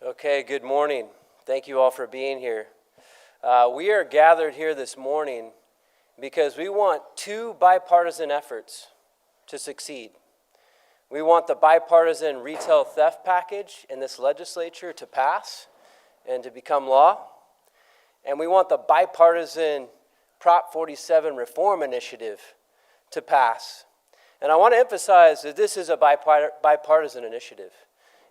Okay, good morning. Thank you all for being here. We are gathered here this morning because we want two bipartisan efforts to succeed. We want the bipartisan retail theft package in this legislature to pass and to become law. And we want the bipartisan Prop 47 reform initiative to pass. And I want to emphasize that this is a bipartisan initiative.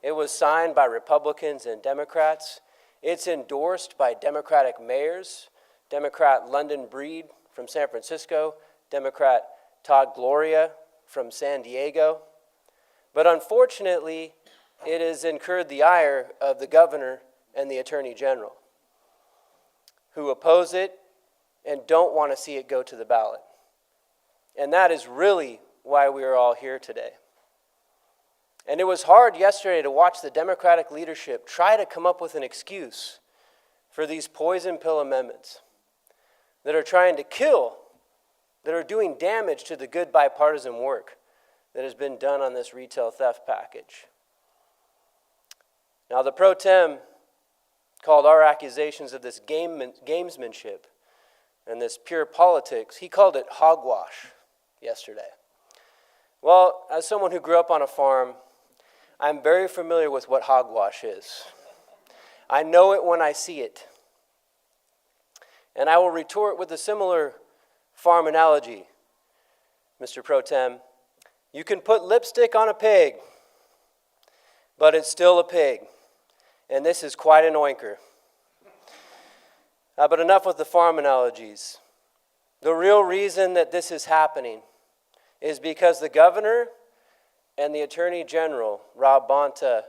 It was signed by Republicans and Democrats. It's endorsed by Democratic mayors, Democrat London Breed from San Francisco, Democrat Todd Gloria from San Diego. But unfortunately, it has incurred the ire of the governor and the attorney general, who oppose it and don't want to see it go to the ballot. And that is really why we are all here today. And it was hard yesterday to watch the Democratic leadership try to come up with an excuse for these poison pill amendments that are trying to kill, that are doing damage to the good bipartisan work that has been done on this retail theft package. Now, the pro tem called our accusations of this gamesmanship and this pure politics, he called it hogwash yesterday. Well, as someone who grew up on a farm, I'm very familiar with what hogwash is. I know it when I see it. And I will retort with a similar farm analogy, Mr. Pro Tem. You can put lipstick on a pig, but it's still a pig. And this is quite an oinker. But enough with the farm analogies. The real reason that this is happening is because the governor and the Attorney General, Rob Bonta,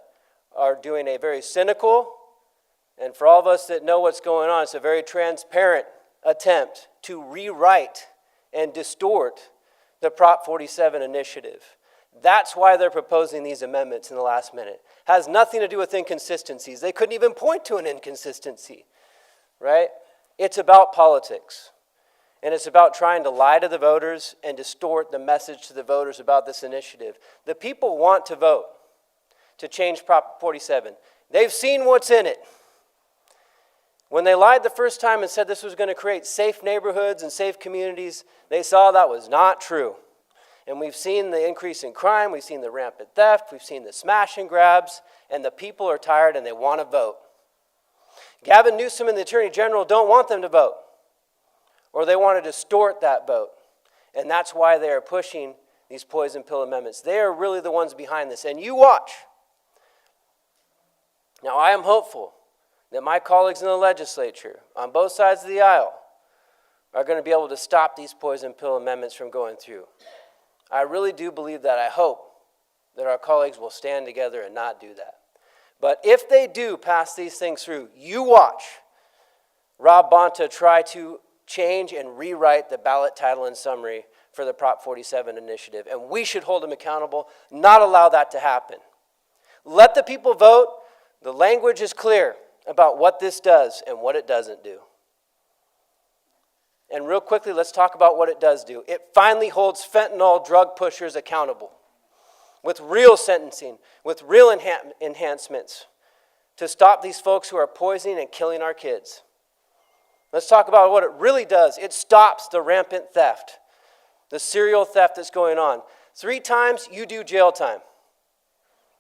are doing a very cynical, and for all of us that know what's going on, it's a very transparent attempt to rewrite and distort the Prop 47 initiative. That's why they're proposing these amendments in the last minute. Has nothing to do with inconsistencies. They couldn't even point to an inconsistency, right? It's about politics. And it's about trying to lie to the voters and distort the message to the voters about this initiative. The people want to vote to change Prop 47. They've seen what's in it. When they lied the first time and said this was going to create safe neighborhoods and safe communities, they saw that was not true. And we've seen the increase in crime, we've seen the rampant theft, we've seen the smash and grabs, and the people are tired and they want to vote. Gavin Newsom and the Attorney General don't want them to vote, or they want to distort that vote. And that's why they are pushing these poison pill amendments. They are really the ones behind this. And you watch. Now, I am hopeful that my colleagues in the legislature, on both sides of the aisle, are going to be able to stop these poison pill amendments from going through. I really do believe that. I hope that our colleagues will stand together and not do that. But if they do pass these things through, you watch Rob Bonta try to change and rewrite the ballot title and summary for the Prop 47 initiative. And we should hold him accountable, not allow that to happen. Let the people vote. The language is clear about what this does and what it doesn't do. And real quickly, let's talk about what it does do. It finally holds fentanyl drug pushers accountable with real sentencing, with real enhancements to stop these folks who are poisoning and killing our kids. Let's talk about what it really does. It stops the rampant theft, the serial theft that's going on. 3 times, you do jail time.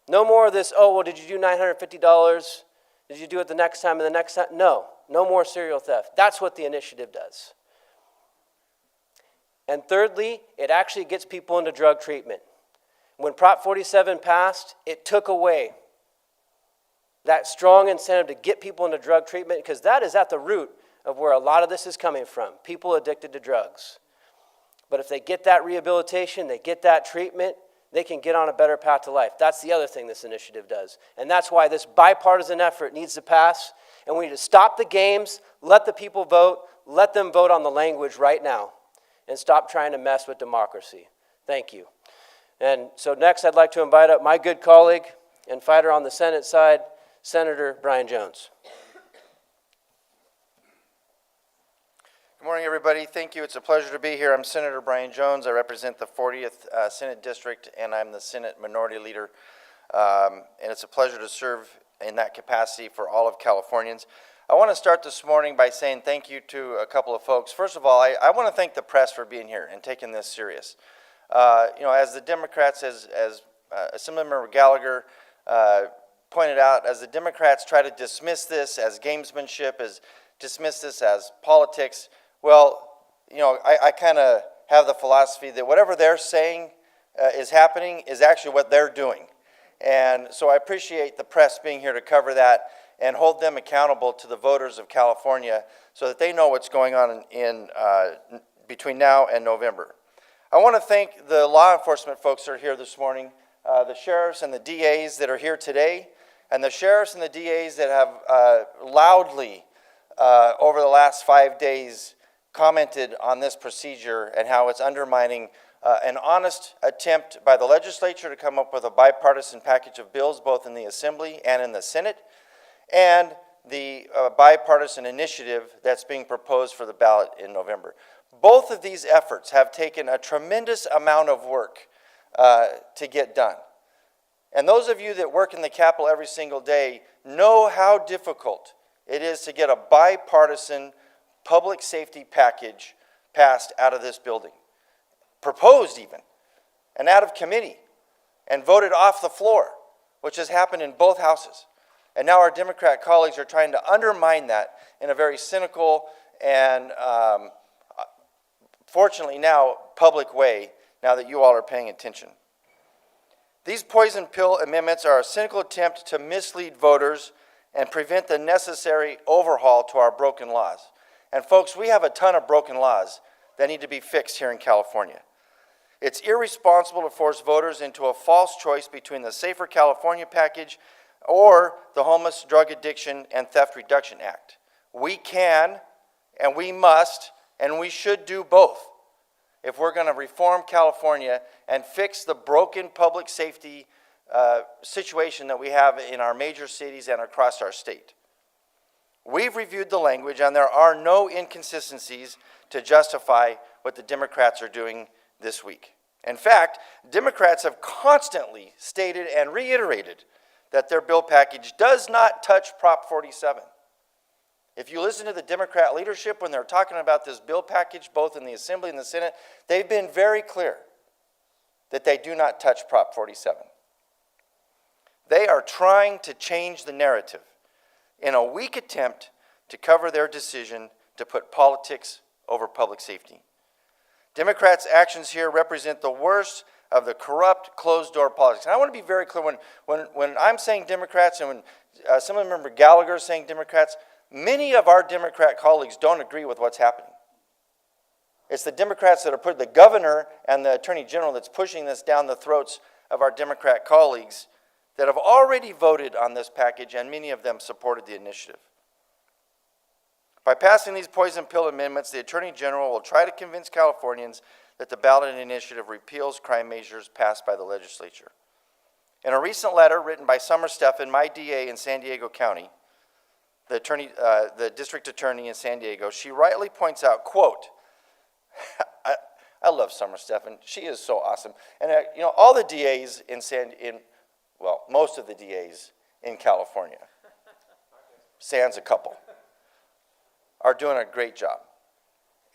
No more of this, oh, well, did you do $950? Did you do it the next time and the next time? No more serial theft. That's what the initiative does. And thirdly, it actually gets people into drug treatment. When Prop 47 passed, it took away that strong incentive to get people into drug treatment, because that is at the root of where a lot of this is coming from, people addicted to drugs. But if they get that rehabilitation, they get that treatment, they can get on a better path to life. That's the other thing this initiative does. And that's why this bipartisan effort needs to pass, and we need to stop the games, let the people vote, let them vote on the language right now, and stop trying to mess with democracy. Thank you. And so next I'd like to invite up my good colleague and fighter on the Senate side, Senator Brian Jones. Good morning, everybody. Thank you. It's a pleasure to be here. I'm Senator Brian Jones. I represent the 40th Senate District, and I'm the Senate Minority Leader. And it's a pleasure to serve in that capacity for all of Californians. I want to start this morning by saying thank you to a couple of folks. First of all, I want to thank the press for being here and taking this serious. As the Democrats, as Assemblymember Gallagher pointed out, as the Democrats try to dismiss this as gamesmanship, as dismiss this as politics, well, I kind of have the philosophy that whatever they're saying is happening is actually what they're doing. And so I appreciate the press being here to cover that and hold them accountable to the voters of California so that they know what's going on in between now and November. I want to thank the law enforcement folks that are here this morning, the sheriffs and the DAs that are here today, and the sheriffs and the DAs that have loudly over the last 5 days commented on this procedure and how it's undermining an honest attempt by the legislature to come up with a bipartisan package of bills, both in the Assembly and in the Senate, and the bipartisan initiative that's being proposed for the ballot in November. Both of these efforts have taken a tremendous amount of work to get done. And those of you that work in the Capitol every single day know how difficult it is to get a bipartisan public safety package passed out of this building, proposed even, and out of committee, and voted off the floor, which has happened in both houses. And now our Democrat colleagues are trying to undermine that in a very cynical and, fortunately now, public way, now that you all are paying attention. These poison pill amendments are a cynical attempt to mislead voters and prevent the necessary overhaul to our broken laws. And folks, we have a ton of broken laws that need to be fixed here in California. It's irresponsible to force voters into a false choice between the Safer California package or the Homeless, Drug Addiction, and Theft Reduction Act. We can, and we must, and we should do both if we're going to reform California and fix the broken public safety situation that we have in our major cities and across our state. We've reviewed the language, and there are no inconsistencies to justify what the Democrats are doing this week. In fact, Democrats have constantly stated and reiterated that their bill package does not touch Prop 47. If you listen to the Democrat leadership when they're talking about this bill package, both in the Assembly and the Senate, they've been very clear that they do not touch Prop 47. They are trying to change the narrative in a weak attempt to cover their decision to put politics over public safety. Democrats' actions here represent the worst of the corrupt, closed-door politics. And I want to be very clear, when I'm saying Democrats and when Assemblymember Gallagher is saying Democrats, many of our Democrat colleagues don't agree with what's happening. It's the Democrats that are putting, the governor and the attorney general that's pushing this down the throats of our Democrat colleagues that have already voted on this package, and many of them supported the initiative. By passing these poison pill amendments, the Attorney General will try to convince Californians that the ballot initiative repeals crime measures passed by the legislature. In a recent letter written by Summer Stephan, my DA in San Diego County, the district attorney in San Diego, she rightly points out, quote, I love Summer Stephan. She is so awesome. And all the DAs most of the DAs in California, sans a couple, are doing a great job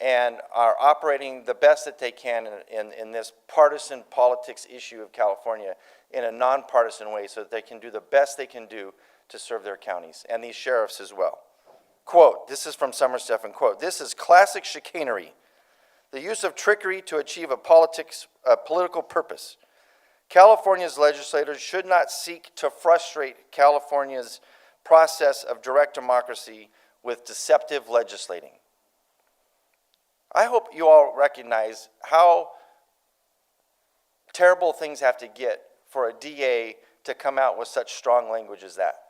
and are operating the best that they can in this partisan politics issue of California in a nonpartisan way so that they can do the best they can do to serve their counties and these sheriffs as well. Quote, this is from Summer Stephan, quote, "This is classic chicanery, the use of trickery to achieve a political purpose. California's legislators should not seek to frustrate California's process of direct democracy with deceptive legislating." I hope you all recognize how terrible things have to get for a DA to come out with such strong language as that.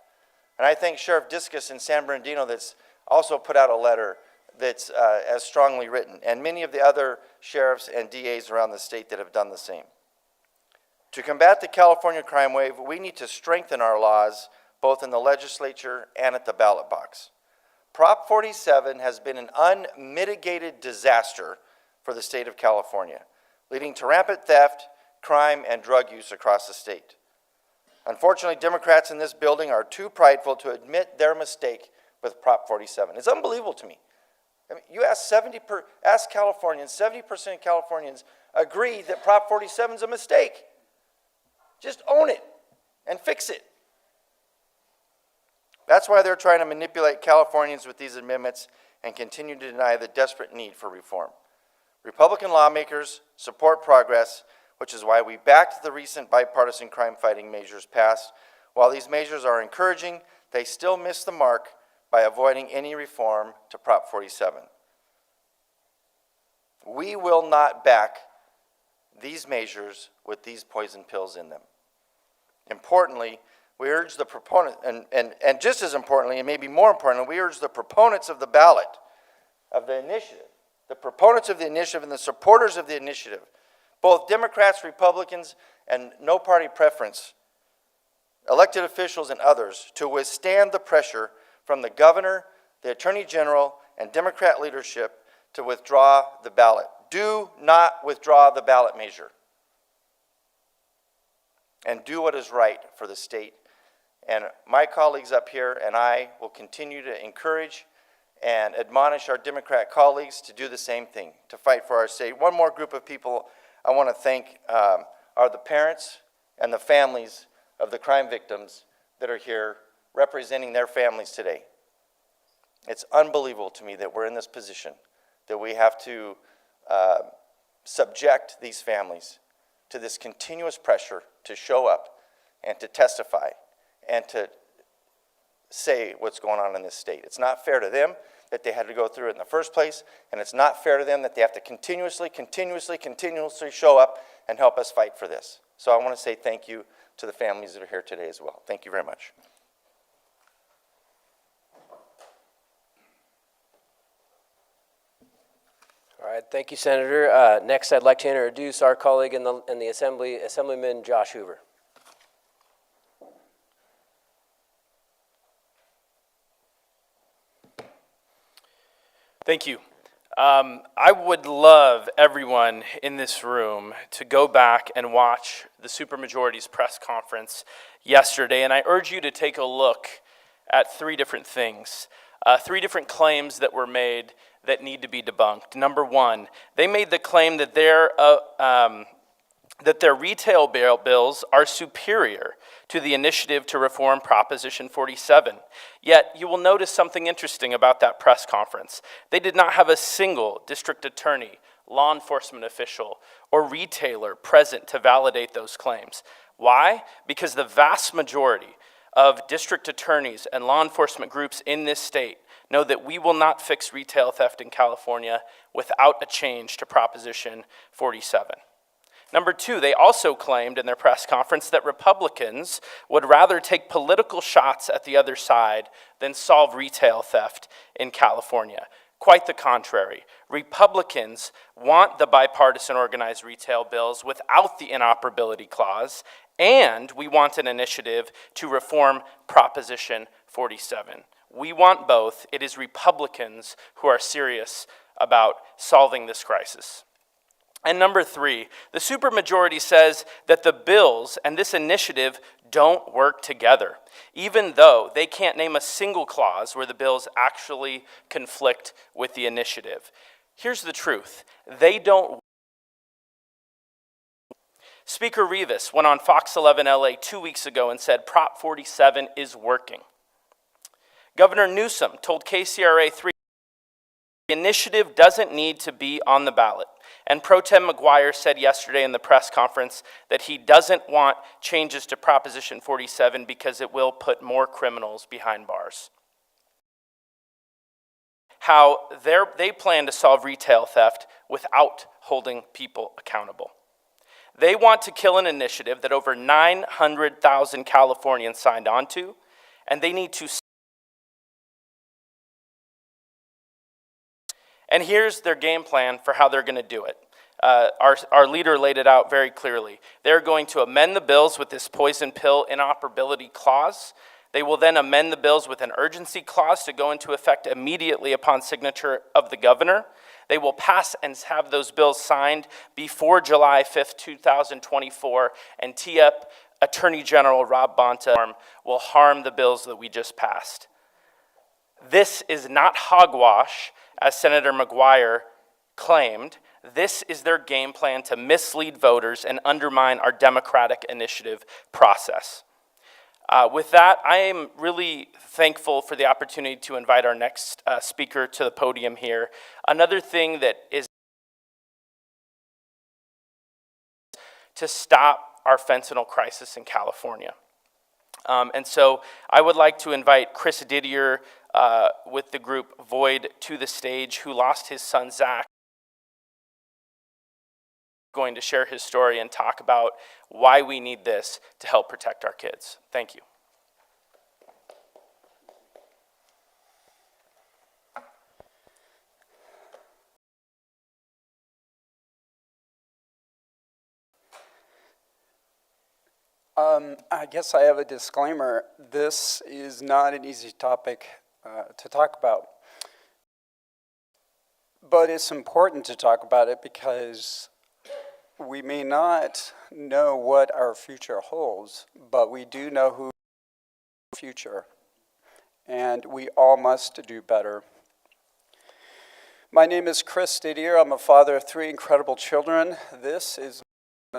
And I think Sheriff Discus in San Bernardino that's also put out a letter that's as strongly written, and many of the other sheriffs and DAs around the state that have done the same. To combat the California crime wave, we need to strengthen our laws both in the legislature and at the ballot box. Prop 47 has been an unmitigated disaster for the state of California, leading to rampant theft, crime, and drug use across the state. Unfortunately, Democrats in this building are too prideful to admit their mistake with Prop 47. It's unbelievable to me. I mean, you ask Californians, 70% of Californians agree that Prop 47 is a mistake. Just own it and fix it. That's why they're trying to manipulate Californians with these amendments and continue to deny the desperate need for reform. Republican lawmakers support progress, which is why we backed the recent bipartisan crime-fighting measures passed. While these measures are encouraging, they still miss the mark by avoiding any reform to Prop 47. We will not back these measures with these poison pills in them. Importantly, we urge the proponent, and just as importantly, and maybe more importantly, we urge the proponents of the ballot, of the initiative, the proponents of the initiative and the supporters of the initiative, both Democrats, Republicans, and no party preference, elected officials and others, to withstand the pressure from the governor, the attorney general, and Democrat leadership to withdraw the ballot. Do not withdraw the ballot measure. And do what is right for the state. And my colleagues up here and I will continue to encourage and admonish our Democrat colleagues to do the same thing, to fight for our state. One more group of people I want to thank are the parents and the families of the crime victims that are here representing their families today. It's unbelievable to me that we're in this position, that we have to subject these families to this continuous pressure to show up and to testify and to say what's going on in this state. It's not fair to them that they had to go through it in the first place, and it's not fair to them that they have to continuously show up and help us fight for this. So I want to say thank you to the families that are here today as well. Thank you very much. All right, thank you, Senator. Next, I'd like to introduce our colleague in the Assembly, Assemblyman Josh Hoover. Thank you. I would love everyone in this room to go back and watch the supermajority's press conference yesterday, and I urge you to take a look at three different things, three different claims that were made that need to be debunked. Number one, they made the claim that their retail bills are superior to the initiative to reform Proposition 47. Yet, you will notice something interesting about that press conference. They did not have a single district attorney, law enforcement official, or retailer present to validate those claims. Why? Because the vast majority of district attorneys and law enforcement groups in this state know that we will not fix retail theft in California without a change to Proposition 47. Number two, they also claimed in their press conference that Republicans would rather take political shots at the other side than solve retail theft in California. Quite the contrary. Republicans want the bipartisan organized retail bills without the inoperability clause, and we want an initiative to reform Proposition 47. We want both. It is Republicans who are serious about solving this crisis. And number three, the supermajority says that the bills and this initiative don't work together, even though they can't name a single clause where the bills actually conflict with the initiative. Here's the truth. They don't. Speaker Rivas went on Fox 11 LA 2 weeks ago and said Prop 47 is working. Governor Newsom told KCRA 3 the initiative doesn't need to be on the ballot. And Pro Tem McGuire said yesterday in the press conference that he doesn't want changes to Proposition 47 because it will put more criminals behind bars. How they plan to solve retail theft without holding people accountable. They want to kill an initiative that over 900,000 Californians signed on to, and they need to. And here's their game plan for how they're going to do it. Our leader laid it out very clearly. They're going to amend the bills with this poison pill inoperability clause. They will then amend the bills with an urgency clause to go into effect immediately upon signature of the governor. They will pass and have those bills signed before July 5th, 2024, and tee up Attorney General Rob Bonta will harm the bills that we just passed. This is not hogwash, as Senator McGuire claimed. This is their game plan to mislead voters and undermine our democratic initiative process. With that, I am really thankful for the opportunity to invite our next speaker to the podium here. Another thing that is to stop our fentanyl crisis in California. And so I would like to invite Chris Didier with the group Void to the stage, who lost his son Zach. Going to share his story and talk about why we need this to help protect our kids. Thank you. I guess I have a disclaimer. This is not an easy topic to talk about. But it's important to talk about it because we may not know what our future holds, but we do know who the future, and we all must do better. My name is Chris Didier. I'm a father of 3 incredible children. This is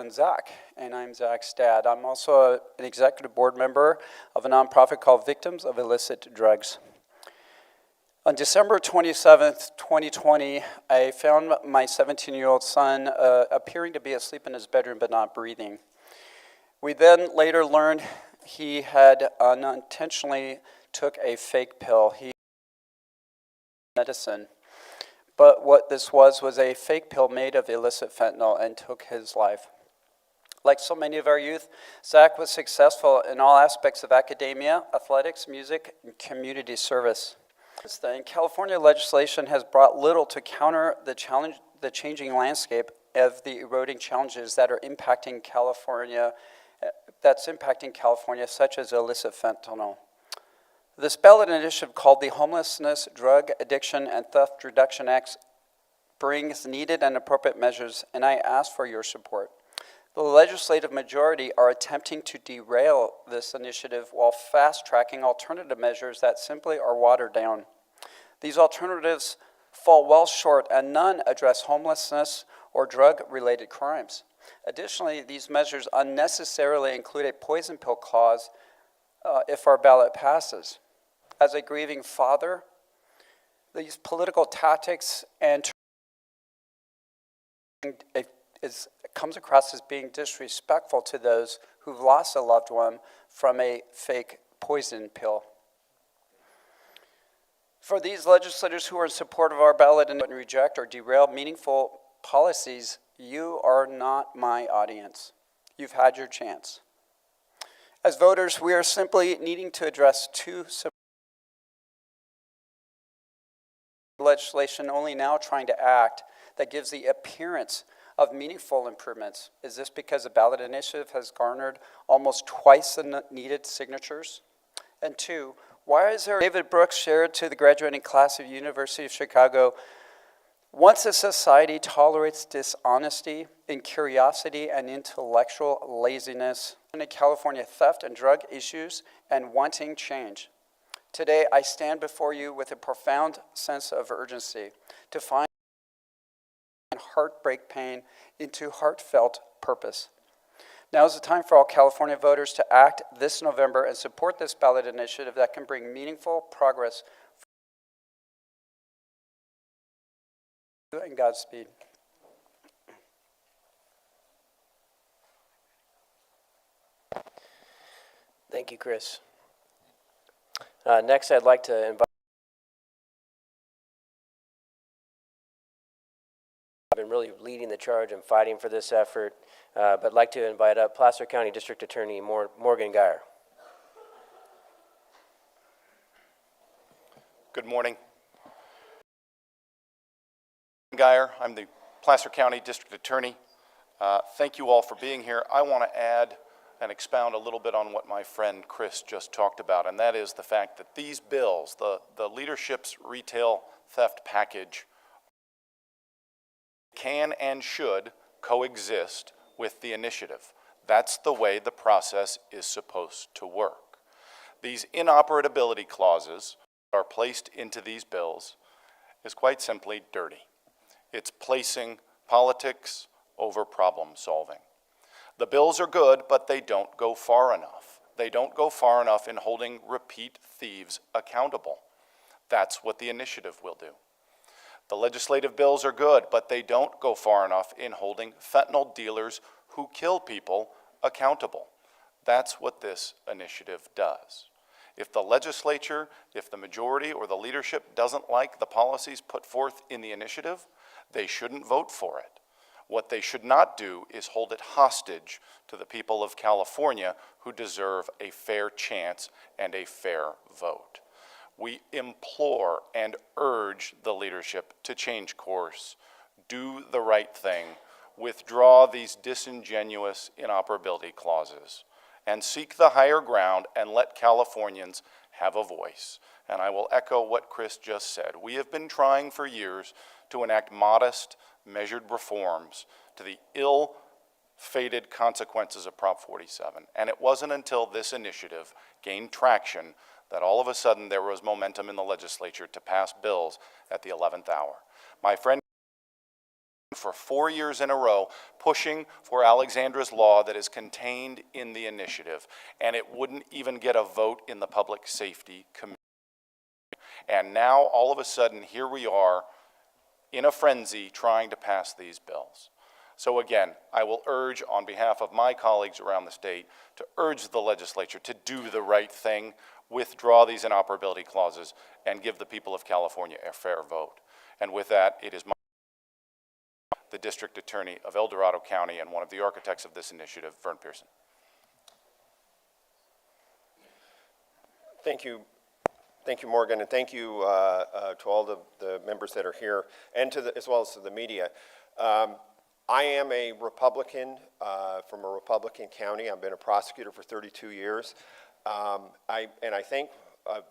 Zach, and I'm Zach's dad. I'm also an executive board member of a nonprofit called Victims of Illicit Drugs. On December 27th, 2020, I found my 17-year-old son appearing to be asleep in his bedroom but not breathing. We then later learned he had unintentionally took a fake pill. He medicine. But what this was a fake pill made of illicit fentanyl and took his life. Like so many of our youth, Zach was successful in all aspects of academia, athletics, music, and community service. Since then, California legislation has brought little to counter the changing landscape of the eroding challenges that are impacting California, such as illicit fentanyl. This ballot initiative called the Homelessness, Drug Addiction, and Theft Reduction Act brings needed and appropriate measures, and I ask for your support. The legislative majority are attempting to derail this initiative while fast-tracking alternative measures that simply are watered down. These alternatives fall well short, and none address homelessness or drug-related crimes. Additionally, these measures unnecessarily include a poison pill clause if our ballot passes. As a grieving father, these political tactics and comes across as being disrespectful to those who've lost a loved one from a fake poison pill. For these legislators who are in support of our ballot and reject or derail meaningful policies, you are not my audience. You've had your chance. As voters, we are simply needing to address 2 simple legislation only now trying to act that gives the appearance of meaningful improvements. Is this because the ballot initiative has garnered almost twice the needed signatures? And 2, why is there David Brooks shared to the graduating class of University of Chicago, once a society tolerates dishonesty, incuriosity, and intellectual laziness, in California theft and drug issues, and wanting change. Today, I stand before you with a profound sense of urgency to find heartbreak pain into heartfelt purpose. Now is the time for all California voters to act this November and support this ballot initiative that can bring meaningful progress and Godspeed. Thank you, Chris. Next, I'd like to invite. I've been really leading the charge and fighting for this effort, but I'd like to invite up Placer County District Attorney Morgan Geyer. Good morning. Geyer, I'm the Placer County District Attorney. Thank you all for being here. I want to add and expound a little bit on what my friend Chris just talked about, and that is the fact that these bills, the leadership's retail theft package, can and should coexist with the initiative. That's the way the process is supposed to work. These inoperability clauses are placed into these bills is quite simply dirty. It's placing politics over problem solving. The bills are good, but they don't go far enough. They don't go far enough in holding repeat thieves accountable. That's what the initiative will do. The legislative bills are good, but they don't go far enough in holding fentanyl dealers who kill people accountable. That's what this initiative does. If the legislature, if the majority or the leadership doesn't like the policies put forth in the initiative, they shouldn't vote for it. What they should not do is hold it hostage to the people of California who deserve a fair chance and a fair vote. We implore and urge the leadership to change course, do the right thing, withdraw these disingenuous inoperability clauses, and seek the higher ground and let Californians have a voice. And I will echo what Chris just said. We have been trying for years to enact modest, measured reforms to the ill-fated consequences of Prop 47. And it wasn't until this initiative gained traction that all of a sudden there was momentum in the legislature to pass bills at the 11th hour. My friend, for 4 years in a row, pushing for Alexandra's law that is contained in the initiative, and it wouldn't even get a vote in the Public Safety Committee. And now, all of a sudden, here we are in a frenzy trying to pass these bills. So again, I will urge on behalf of my colleagues around the state to urge the legislature to do the right thing, withdraw these inoperability clauses, and give the people of California a fair vote. And with that, it is the District Attorney of El Dorado County and one of the architects of this initiative, Vern Pearson. Thank you. Thank you, Morgan, and thank you to all the members that are here, and to as well as to the media. I am a Republican from a Republican county. I've been a prosecutor for 32 years. I thank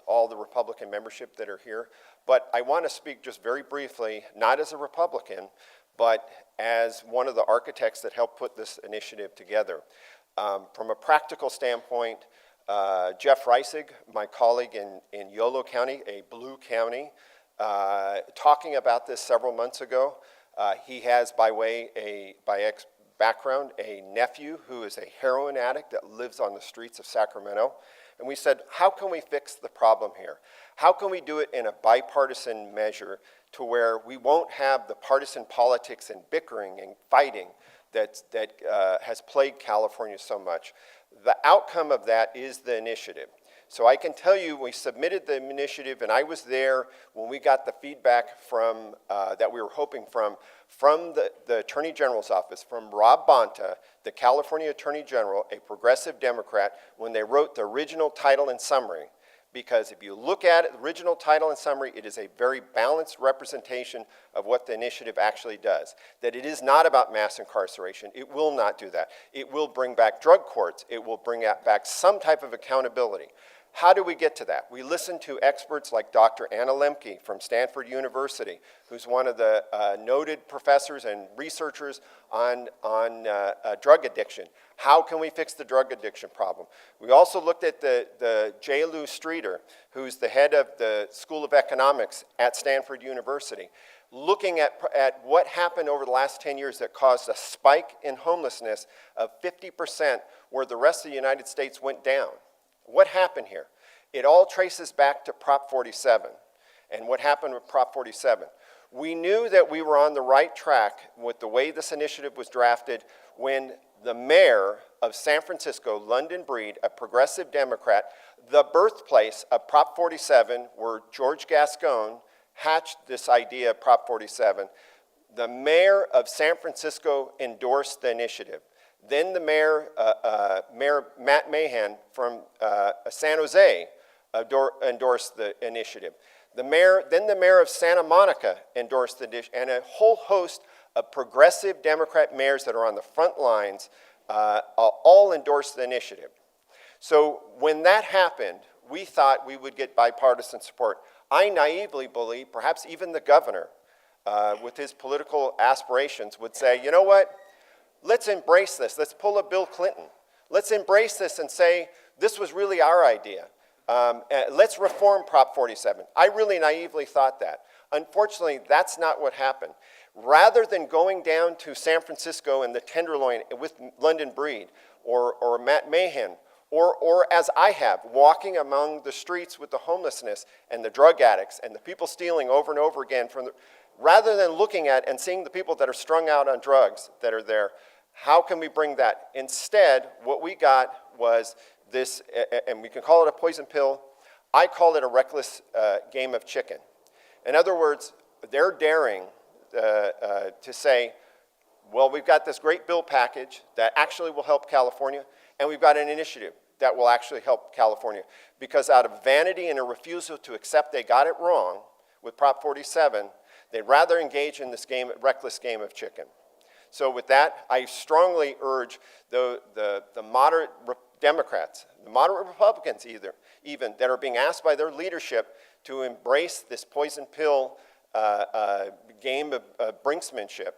all the Republican membership that are here. But I want to speak just very briefly, not as a Republican, but as one of the architects that helped put this initiative together. From a practical standpoint, Jeff Reisig, my colleague in Yolo County, a blue county, talking about this several months ago. He has, by background, a nephew who is a heroin addict that lives on the streets of Sacramento. And we said, how can we fix the problem here? How can we do it in a bipartisan measure to where we won't have the partisan politics and bickering and fighting that has plagued California so much? The outcome of that is the initiative. So I can tell you, we submitted the initiative, and I was there when we got the feedback from that we were hoping from the Attorney General's office, from Rob Bonta, the California Attorney General, a progressive Democrat, when they wrote the original title and summary. Because if you look at it, the original title and summary, it is a very balanced representation of what the initiative actually does. That it is not about mass incarceration. It will not do that. It will bring back drug courts. It will bring back some type of accountability. How do we get to that? We listen to experts like Dr. Anna Lemke from Stanford University, who's one of the noted professors and researchers on drug addiction. How can we fix the drug addiction problem? We also looked at the J. Lou Streeter, who's the head of the School of Economics at Stanford University, looking at what happened over the last 10 years that caused a spike in homelessness of 50%, where the rest of the United States went down. What happened here? It all traces back to Prop 47 and what happened with Prop 47. We knew that we were on the right track with the way this initiative was drafted when the mayor of San Francisco, London Breed, a progressive Democrat, the birthplace of Prop 47, where George Gascon hatched this idea of Prop 47, the mayor of San Francisco endorsed the initiative. Then the mayor, Mayor Matt Mahan from San Jose endorsed the initiative. Then the mayor of Santa Monica endorsed the initiative, and a whole host of progressive Democrat mayors that are on the front lines all endorsed the initiative. So when that happened, we thought we would get bipartisan support. I naively believe, perhaps even the governor, with his political aspirations, would say, you know what? let's embrace this. Let's pull a Bill Clinton. Let's embrace this and say, this was really our idea. Let's reform Prop 47. I really naively thought that. Unfortunately, that's not what happened. Rather than going down to San Francisco and the Tenderloin with London Breed or Matt Mahan, or as I have, walking among the streets with the homelessness and the drug addicts and the people stealing over and over again, rather than looking at and seeing the people that are strung out on drugs that are there, how can we bring that? Instead, what we got was this, and we can call it a poison pill. I call it a reckless game of chicken. In other words, they're daring to say, well, we've got this great bill package that actually will help California, and we've got an initiative that will actually help California. Because out of vanity and a refusal to accept they got it wrong with Prop 47, they'd rather engage in this reckless game of chicken. So with that, I strongly urge the moderate Democrats, the moderate Republicans even, that are being asked by their leadership to embrace this poison pill game of brinksmanship,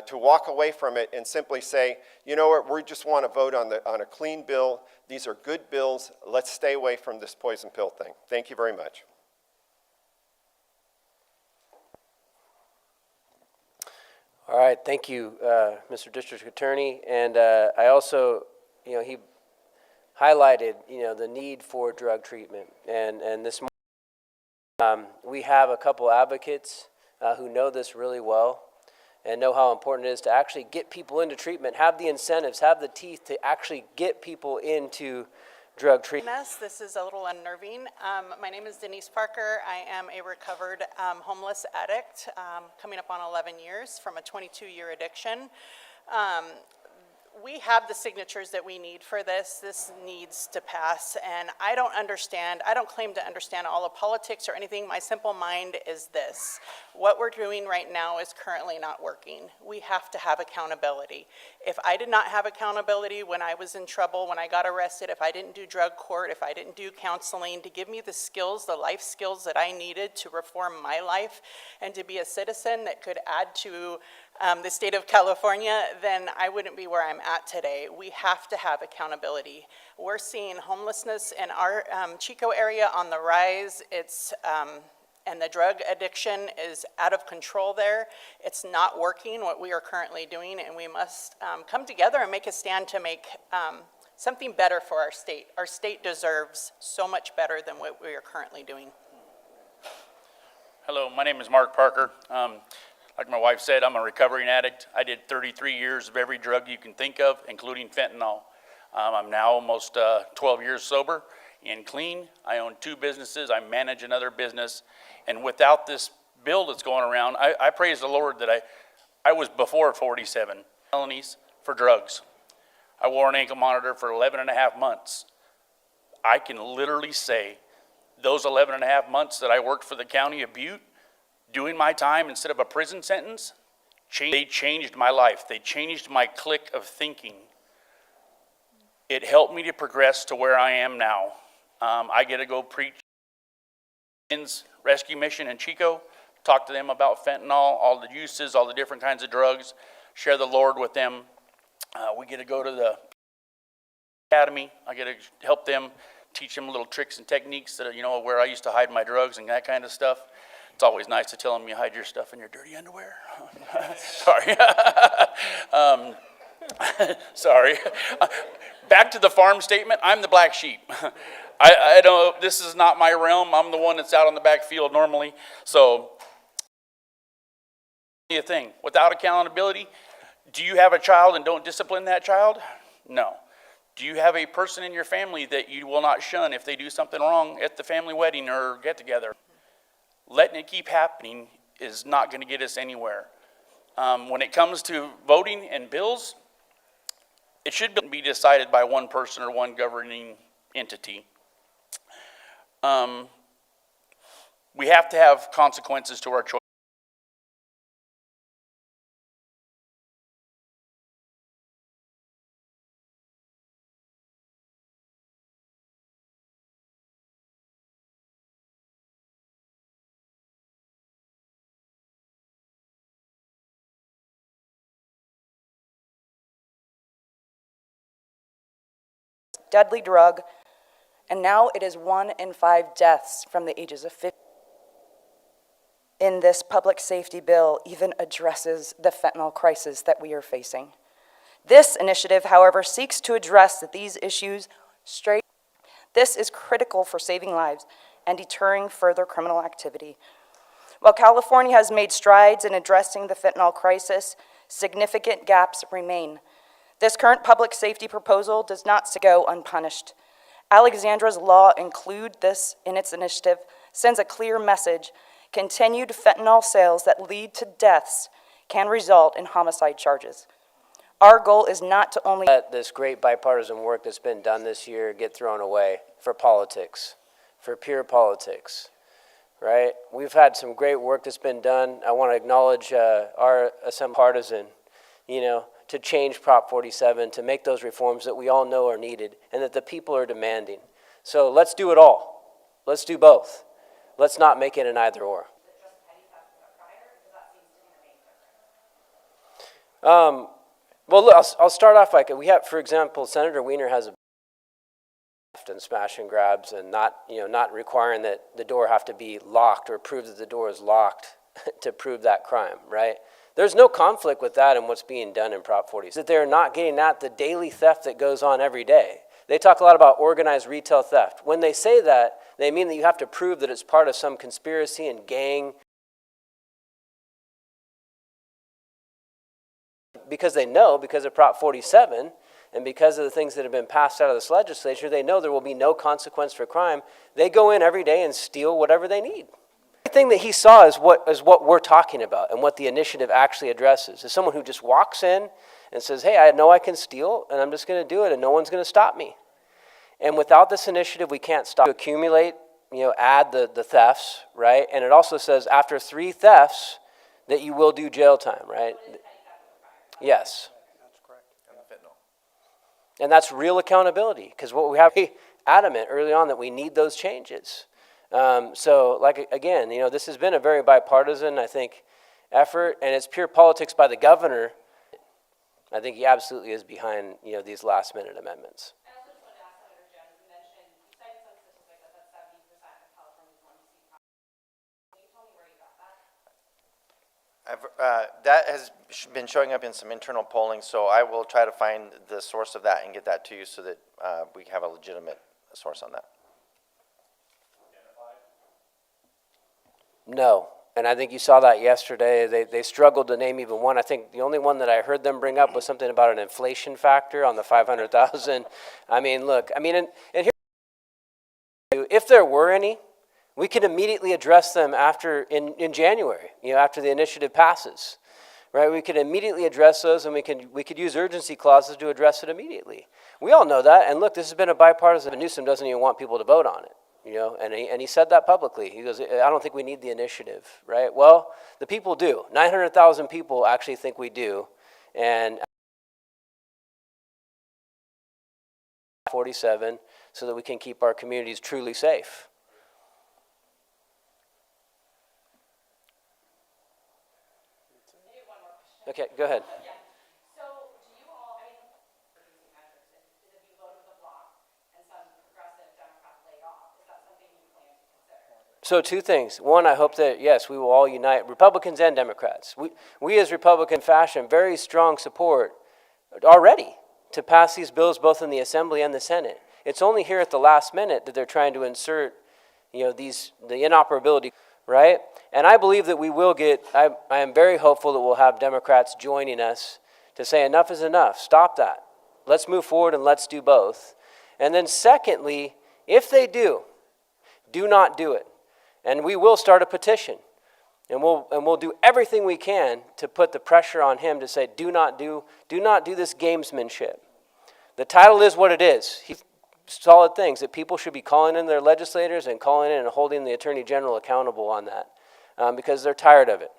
to walk away from it and simply say, you know what, we just want to vote on a clean bill. These are good bills. Let's stay away from this poison pill thing. Thank you very much. All right, thank you, Mr. District Attorney. And I also, he highlighted, the need for drug treatment. And this morning, we have a couple advocates who know this really well and know how important it is to actually get people into treatment, have the incentives, have the teeth to actually get people into drug treatment. This is a little unnerving. My name is Denise Parker. I am a recovered homeless addict, coming up on 11 years from a 22-year addiction. We have the signatures that we need for this. This needs to pass, and I don't claim to understand all of politics or anything. My simple mind is this. What we're doing right now is currently not working. We have to have accountability. If I did not have accountability when I was in trouble, when I got arrested, if I didn't do drug court, if I didn't do counseling to give me the skills, the life skills that I needed to reform my life and to be a citizen that could add to the state of California, then I wouldn't be where I'm at today. We have to have accountability. We're seeing homelessness in our Chico area on the rise. And the drug addiction is out of control there. It's not working, what we are currently doing, and we must come together and make a stand to make something better for our state. Our state deserves so much better than what we are currently doing. Hello, my name is Mark Parker. Like my wife said, I'm a recovering addict. I did 33 years of every drug you can think of, including fentanyl. I'm now almost 12 years sober and clean. I own 2 businesses. I manage another business. And without this bill that's going around, I praise the Lord that I was before 47 felonies for drugs. I wore an ankle monitor for 11 and a half months. I can literally say those 11 and a half months that I worked for the county of Butte, doing my time instead of a prison sentence, they changed my life. They changed my clique of thinking. It helped me to progress to where I am now. I get to go preach rescue mission in Chico, talk to them about fentanyl, all the uses, all the different kinds of drugs, share the Lord with them. We get to go to the academy. I get to help them, teach them little tricks and techniques that, where I used to hide my drugs and that kind of stuff. It's always nice to tell them you hide your stuff in your dirty underwear. Sorry. Sorry. Back to the farm statement. I'm the black sheep. I don't. This is not my realm. I'm the one that's out on the back field normally. So, a thing without accountability. Do you have a child and don't discipline that child? No. Do you have a person in your family that you will not shun if they do something wrong at the family wedding or get together? Letting it keep happening is not going to get us anywhere. When it comes to voting and bills, it should be decided by one person or one governing entity. We have to have consequences to our choices. deadly drug, and now it is 1 in 5 deaths from the ages of 50. In this public safety bill even addresses the fentanyl crisis that we are facing. This initiative, however, seeks to address these issues straight. This is critical for saving lives and deterring further criminal activity. While California has made strides in addressing the fentanyl crisis, significant gaps remain. This current public safety proposal does not go unpunished. Alexandra's law include this in its initiative, sends a clear message. Continued fentanyl sales that lead to deaths can result in homicide charges. Our goal is not to only Let this great bipartisan work that's been done this year get thrown away for politics, for pure politics, right? We've had some great work that's been done. I want to acknowledge our assembly partisan, to change Prop 47, to make those reforms that we all know are needed and that the people are demanding. So let's do it all. Let's do both. Let's not make it an either or. Well, look, I'll start off like we have, for example, Senator Wiener has a and smash and grabs and not requiring that the door have to be locked or prove that the door is locked to prove that crime, right? There's no conflict with that and what's being done in Prop 40. That they're not getting at the daily theft that goes on every day. They talk a lot about organized retail theft. When they say that, they mean that you have to prove that it's part of some conspiracy and gang. Because they know, because of Prop 47, and because of the things that have been passed out of this legislature, they know there will be no consequence for crime. They go in every day and steal whatever they need. The thing that he saw is what we're talking about and what the initiative actually addresses. Is someone who just walks in and says, hey, I know I can steal, and I'm just going to do it, and no one's going to stop me. And without this initiative, we can't stop. To accumulate, add the thefts, right? And it also says after 3 thefts that you will do jail time, right? Yes. That's correct. And the fentanyl. And that's real accountability, because what we have to be adamant early on that we need those changes. So, like, again, this has been a very bipartisan, I think, effort, and it's pure politics by the governor. I think he absolutely is behind, these last-minute amendments. That has been showing up in some internal polling, so I will try to find the source of that and get that to you so that we have a legitimate source on that. No, and I think you saw that yesterday. They struggled to name even one. I think the only one that I heard them bring up was something about an inflation factor on the 500,000. Look, and here, if there were any, we could immediately address them in January, after the initiative passes, right? We could immediately address those, and we could use urgency clauses to address it immediately. We all know that, and look, this has been a bipartisan. Newsom doesn't even want people to vote on it, and he said that publicly. He goes, I don't think we need the initiative, right? Well, the people do. 900,000 people actually think we do, and 47, so that we can keep our communities truly safe. Okay, go ahead. Yeah. So do you all, reducing measures, is if you voted with a block and some progressive Democrats laid off, is that something you plan to consider? So 2 things. One, I hope that, yes, we will all unite, Republicans and Democrats. We as Republican fashion, very strong support already to pass these bills both in the Assembly and the Senate. It's only here at the last minute that they're trying to insert, the inoperability, right? And I believe that we will get, I am very hopeful that we'll have Democrats joining us to say enough is enough, stop that. Let's move forward and let's do both. And then secondly, if they do not do it. And we will start a petition. And we'll do everything we can to put the pressure on him to say, do not do this gamesmanship. The title is what it is. Solid things that people should be calling in their legislators and calling in and holding the Attorney General accountable on that. Because they're tired of it.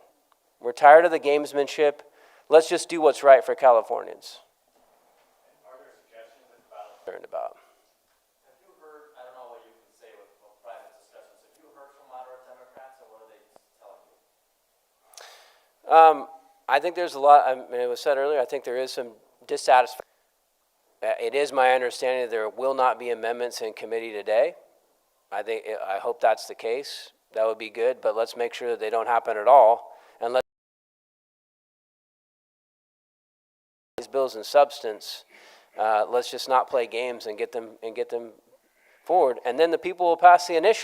We're tired of the gamesmanship. Let's just do what's right for Californians. Are there suggestions about? Concerned about. Have you heard? I don't know what you can say with private discussions. Have you heard from moderate Democrats, and what are they telling you? I think there's a lot. It was said earlier. I think there is some dissatisfaction. It is my understanding that there will not be amendments in committee today. I hope that's the case. That would be good, but let's make sure that they don't happen at all. And let these bills in substance, let's just not play games and get them forward. And then the people will pass the initiative.